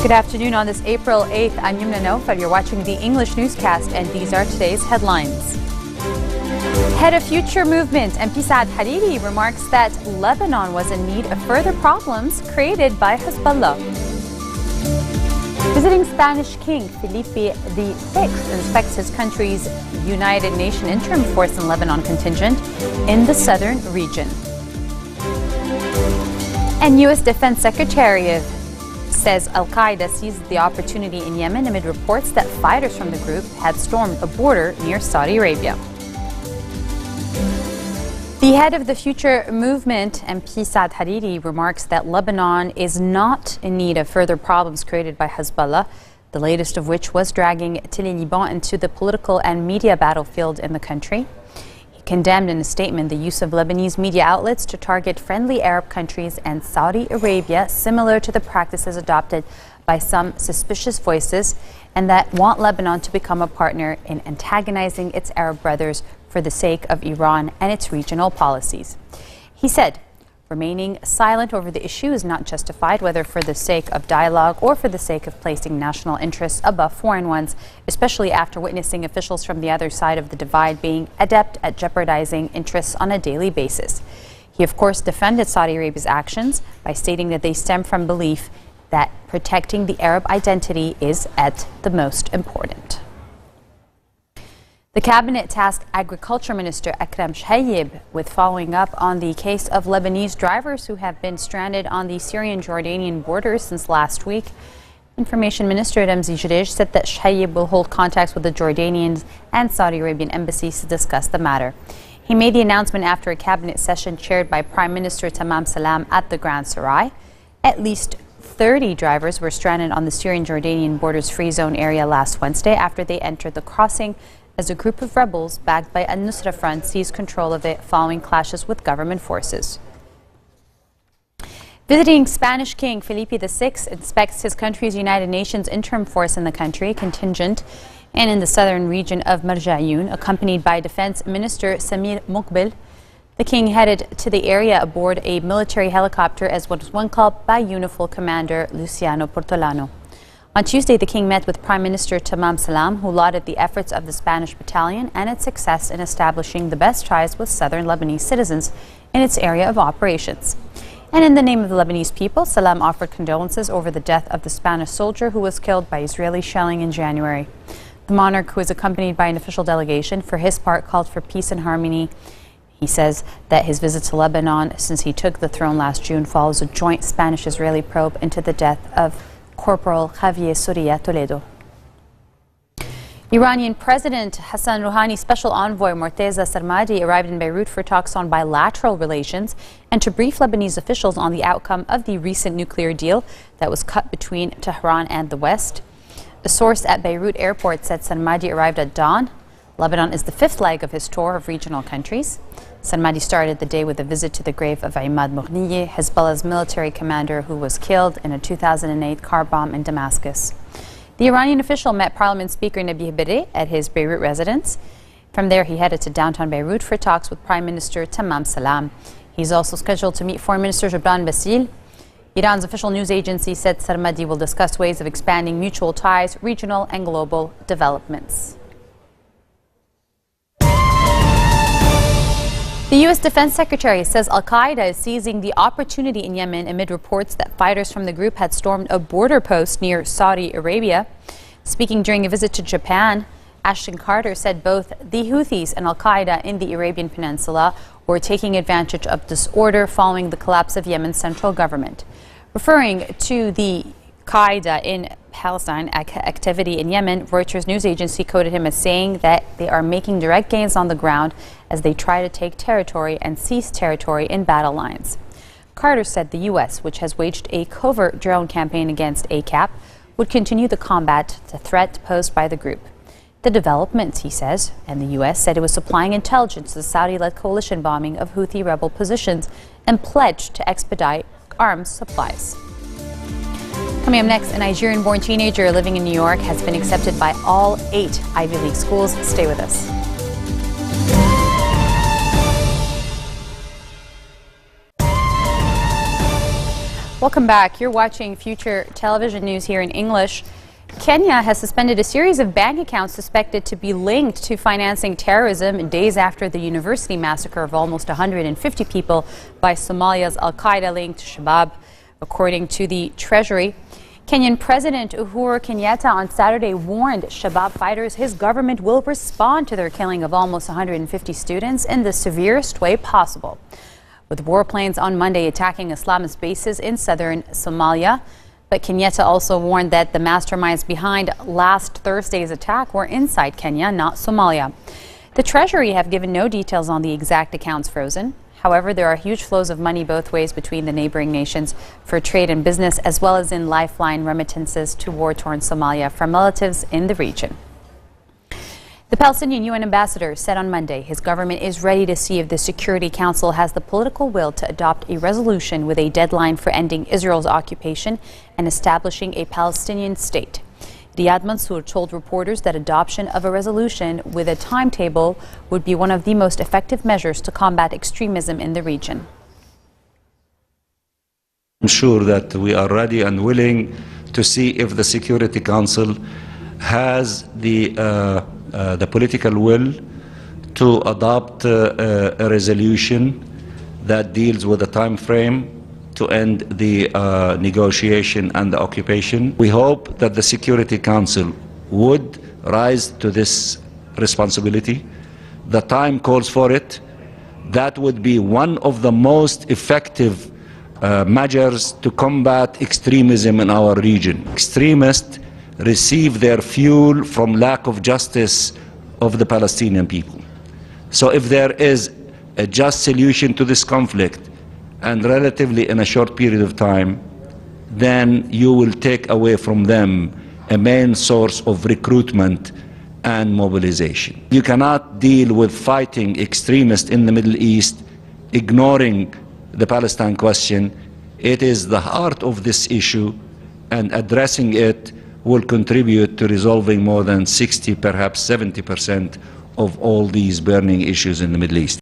Good afternoon on this April 8th. I'm Yumna Naufal. You're watching the English newscast, and these are today's headlines. Head of Future Movement MP Saad Hariri remarks that Lebanon was in need of further problems created by Hezbollah. Visiting Spanish King Felipe VI inspects his country's United Nations interim force in Lebanon contingent in the southern region. And U.S. Defense Secretary says Al-Qaeda seized the opportunity in Yemen amid reports that fighters from the group had stormed a border near Saudi Arabia. The head of the Future Movement, MP Saad Hariri, remarks that Lebanon is not in need of further problems created by Hezbollah, the latest of which was dragging Tele-Liban into the political and media battlefield in the country. He condemned in a statement the use of Lebanese media outlets to target friendly Arab countries and Saudi Arabia, similar to the practices adopted by some suspicious voices, and that want Lebanon to become a partner in antagonizing its Arab brothers for the sake of Iran and its regional policies. He said, remaining silent over the issue is not justified, whether for the sake of dialogue or for the sake of placing national interests above foreign ones, especially after witnessing officials from the other side of the divide being adept at jeopardizing interests on a daily basis. He, of course, defended Saudi Arabia's actions by stating that they stem from belief that protecting the Arab identity is at the most important. The cabinet tasked Agriculture Minister Akram Shayib with following up on the case of Lebanese drivers who have been stranded on the Syrian-Jordanian border since last week. Information Minister Ramzi Jarish said that Shayib will hold contacts with the Jordanian and Saudi Arabian embassies to discuss the matter. He made the announcement after a cabinet session chaired by Prime Minister Tamam Salam at the Grand Sarai. At least 30 drivers were stranded on the Syrian-Jordanian border's free zone area last Wednesday after they entered the crossing as a group of rebels backed by النشرة front seized control of it following clashes with government forces. Visiting Spanish King Felipe VI inspects his country's United Nations interim force in the country contingent and in the southern region of Marjayoun, accompanied by Defense Minister Samir Muqbil. The king headed to the area aboard a military helicopter as what was one called by UNIFIL Commander Luciano Portolano. On Tuesday, the king met with Prime Minister Tamam Salam, who lauded the efforts of the Spanish battalion and its success in establishing the best ties with southern Lebanese citizens in its area of operations. And in the name of the Lebanese people, Salam offered condolences over the death of the Spanish soldier who was killed by Israeli shelling in January. The monarch, who is accompanied by an official delegation, for his part called for peace and harmony. He says that his visit to Lebanon since he took the throne last June follows a joint Spanish-Israeli probe into the death of Corporal Javier Surya Toledo. Iranian President Hassan Rouhani's special envoy Morteza Sarmadi arrived in Beirut for talks on bilateral relations and to brief Lebanese officials on the outcome of the recent nuclear deal that was cut between Tehran and the West. A source at Beirut airport said Sarmadi arrived at dawn. Lebanon is the fifth leg of his tour of regional countries. Sarmadi started the day with a visit to the grave of Imad Moghniye, Hezbollah's military commander who was killed in a 2008 car bomb in Damascus. The Iranian official met Parliament Speaker Nabih Berri at his Beirut residence. From there, he headed to downtown Beirut for talks with Prime Minister Tamam Salam. He's also scheduled to meet Foreign Minister Jabran Bassil. Iran's official news agency said Sarmadi will discuss ways of expanding mutual ties, regional and global developments. The U.S. Defense Secretary says Al-Qaeda is seizing the opportunity in Yemen amid reports that fighters from the group had stormed a border post near Saudi Arabia. Speaking during a visit to Japan, Ashton Carter said both the Houthis and Al-Qaeda in the Arabian Peninsula were taking advantage of disorder following the collapse of Yemen's central government. Referring to the Qaeda in Palestine activity in Yemen, Reuters news agency quoted him as saying that they are making direct gains on the ground as they try to take territory and seize territory in battle lines. Carter said the U.S., which has waged a covert drone campaign against ACAP, would continue the combat to threat posed by the group. The developments, he says, and the U.S. said it was supplying intelligence to the Saudi-led coalition bombing of Houthi rebel positions and pledged to expedite arms supplies. Coming up next, a Nigerian-born teenager living in New York has been accepted by all 8 Ivy League schools. Stay with us. Welcome back. You're watching Future Television News here in English. Kenya has suspended a series of bank accounts suspected to be linked to financing terrorism days after the university massacre of almost 150 people by Somalia's al-Qaeda-linked Shabab, according to the Treasury. Kenyan President Uhuru Kenyatta on Saturday warned Shabab fighters his government will respond to their killing of almost 150 students in the severest way possible, with warplanes on Monday attacking Islamist bases in southern Somalia. But Kenyatta also warned that the masterminds behind last Thursday's attack were inside Kenya, not Somalia. The Treasury have given no details on the exact accounts frozen. However, there are huge flows of money both ways between the neighboring nations for trade and business, as well as in lifeline remittances to war-torn Somalia from relatives in the region. The Palestinian UN ambassador said on Monday his government is ready to see if the Security Council has the political will to adopt a resolution with a deadline for ending Israel's occupation and establishing a Palestinian state. Riyad Mansour told reporters that adoption of a resolution with a timetable would be one of the most effective measures to combat extremism in the region. I'm sure that we are ready and willing to see if the Security Council has the political will to adopt a resolution that deals with a time frame to end the negotiation and the occupation. We hope that the Security Council would rise to this responsibility. The time calls for it. That would be one of the most effective measures to combat extremism in our region. Extremists receive their fuel from lack of justice of the Palestinian people. So if there is a just solution to this conflict, and relatively in a short period of time, then you will take away from them a main source of recruitment and mobilization. You cannot deal with fighting extremists in the Middle East, ignoring the Palestine question. It is the heart of this issue, and addressing it will contribute to resolving more than 60, perhaps 70% of all these burning issues in the Middle East.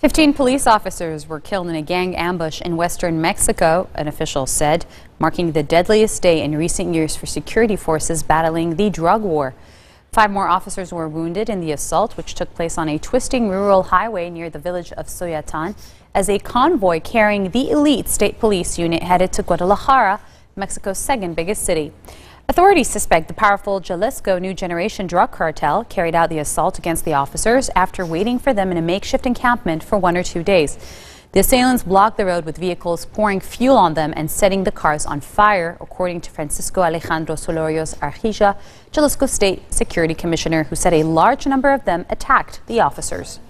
15 police officers were killed in a gang ambush in western Mexico, an official said, marking the deadliest day in recent years for security forces battling the drug war. 5 more officers were wounded in the assault, which took place on a twisting rural highway near the village of Soyatan, as a convoy carrying the elite state police unit headed to Guadalajara, Mexico's second biggest city. Authorities suspect the powerful Jalisco New Generation drug cartel carried out the assault against the officers after waiting for them in a makeshift encampment for 1 or 2 days. The assailants blocked the road with vehicles pouring fuel on them and setting the cars on fire, according to Francisco Alejandro Solorios Arjija, Jalisco State Security Commissioner, who said a large number of them attacked the officers.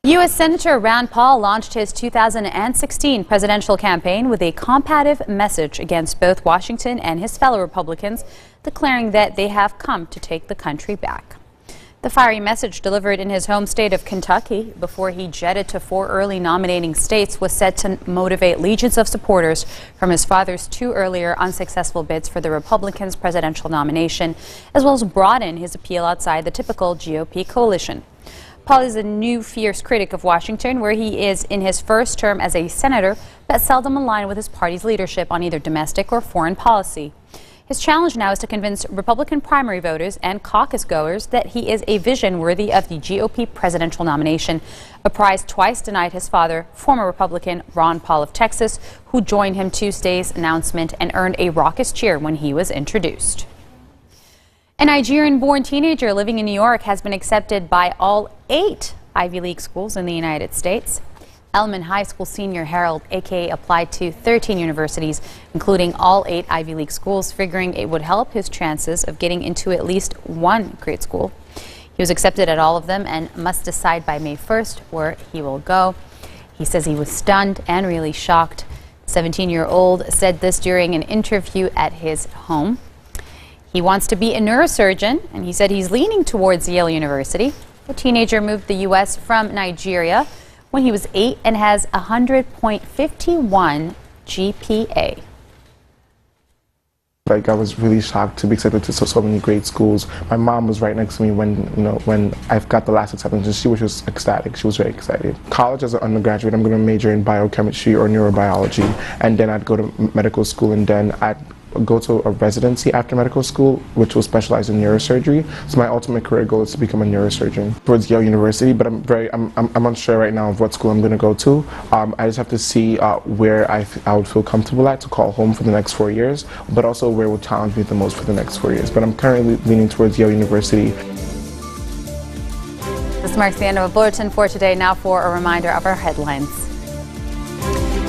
U.S. Senator Rand Paul launched his 2016 presidential campaign with a combative message against both Washington and his fellow Republicans, declaring that they have come to take the country back. The fiery message, delivered in his home state of Kentucky before he jetted to 4 early nominating states, was said to motivate legions of supporters from his father's 2 earlier unsuccessful bids for the Republicans' presidential nomination, as well as broaden his appeal outside the typical GOP coalition. Paul is a new fierce critic of Washington, where he is in his first term as a senator, but seldom aligned with his party's leadership on either domestic or foreign policy. His challenge now is to convince Republican primary voters and caucus goers that he is a vision worthy of the GOP presidential nomination, a prize twice denied his father, former Republican Ron Paul of Texas, who joined him Tuesday's announcement and earned a raucous cheer when he was introduced. A Nigerian-born teenager living in New York has been accepted by all 8 Ivy League schools in the United States. Elman High School senior Harold A.K. applied to 13 universities, including all 8 Ivy League schools, figuring it would help his chances of getting into at least one great school. He was accepted at all of them and must decide by May 1st where he will go. He says he was stunned and really shocked. The 17-year-old said this during an interview at his home. He wants to be a neurosurgeon, and he said he's leaning towards Yale University. The teenager moved to the U.S. from Nigeria when he was 8 and has a 100.51 GPA. Like, I was really shocked to be accepted to so many great schools. My mom was right next to me when I got the last acceptance, and she was just ecstatic. She was very excited. College as an undergraduate, I'm going to major in biochemistry or neurobiology, and then I'd go to medical school, and then I'd go to a residency after medical school, which will specialize in neurosurgery. So my ultimate career goal is to become a neurosurgeon towards Yale University, but I'm unsure right now of what school I'm going to go to. I just have to see where I would feel comfortable at to call home for the next 4 years, but also where will challenge me the most for the next 4 years. But I'm currently leaning towards Yale University. This marks the end of a bulletin for today. Now for a reminder of our headlines.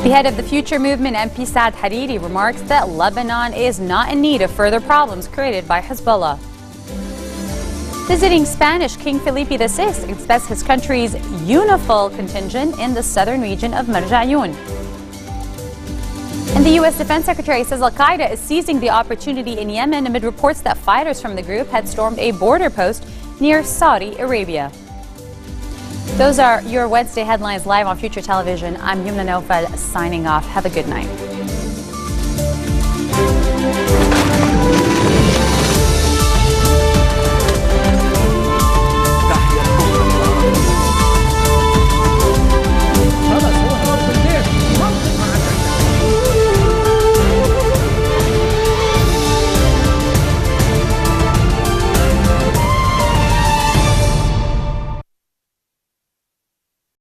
The head of the Future Movement, MP Saad Hariri, remarks that Lebanon is not in need of further problems created by Hezbollah. Visiting Spanish King Felipe VI expects his country's UNIFIL contingent in the southern region of Marjayoun. And the U.S. Defense Secretary says Al-Qaeda is seizing the opportunity in Yemen amid reports that fighters from the group had stormed a border post near Saudi Arabia. Those are your Wednesday headlines live on Future Television. I'm Yumna Naufal signing off. Have a good night.